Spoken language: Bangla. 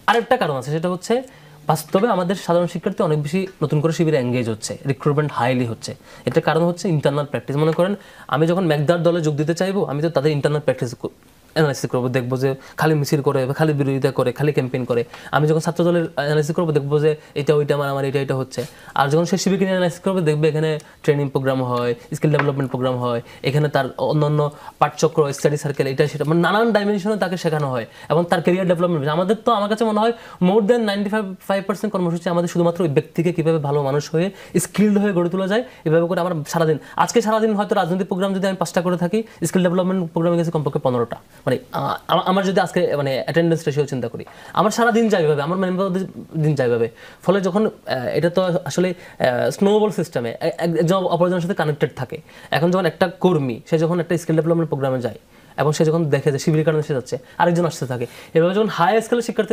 আরেকটা কারণ আছে, সেটা হচ্ছে বাস্তবে আমাদের সাধারণ শিক্ষার্থী অনেক বেশি নতুন করে শিবিরে এঙ্গেজ হচ্ছে, রিক্রুটমেন্ট হাইলি হচ্ছে। এটার কারণ হচ্ছে ইন্টারনাল প্র্যাকটিস। মনে করেন আমি যখন ম্যাকদার দলে যোগ দিতে চাইবো, আমি তো তাদের ইন্টারনাল প্র্যাকটিস অ্যানালাইসিস করবো, দেখবো যে খালি মিছিল করে, খালি বিরোধিতা করে, খালি ক্যাম্পেইন করে। আমি যখন ছাত্র দলের অ্যানালাইসিস করবো, দেখবো যে এটা ওইটা আমার এটা হচ্ছে। আর যখন সে শিবিরকে নিয়ে অ্যানালাইসিস করবে, দেখবে এখানে ট্রেনিং প্রোগ্রাম হয়, স্কিল ডেভেলপমেন্ট প্রোগ্রাম হয়, এখানে তার অন্যান্য পাঠচক্র, স্টাডি সার্কেল, এটা সেটা, মানে নানান ডাইমেনশনে তাকে শেখানো হয় এবং তার ক্যারিয়ার ডেভেলপমেন্ট। আমাদের তো, আমার কাছে মনে হয় মোর দেন 95% কর্মসূচি আমাদের শুধুমাত্র ওই ব্যক্তিকে কীভাবে ভালো মানুষ হয়ে স্কিলড হয়ে গড়ে তোলা যায়, এভাবে করে আমার সারাদিন, আজকে সারাদিন হয়তো রাজনৈতিক প্রোগ্রাম যদি আমি 5টা করে থাকি, স্কিল ডেভেলপমেন্ট প্রোগ্রামে গেছে কমপক্ষে 15টা। মানে আমার যদি আজকে মানে অ্যাটেন্ডেন্স রেশিও চিন্তা করি, আমার সারা দিন যাইভাবে, আমার মেম্বার দিন যাইভাবে। ফলে যখন এটা তো আসলে স্নোবল সিস্টেমে একজন অপরজনের সাথে কানেক্টেড থাকে। এখন যখন একটা কর্মী, সে যখন একটা স্কিল ডেভেলপমেন্ট প্রোগ্রামে যায় এবং সে যখন দেখে যে শিবিরের কারণে সে যাচ্ছে, আরেকজন আসতে থাকে, এভাবে যখন হাই স্কেলের শিক্ষার্থী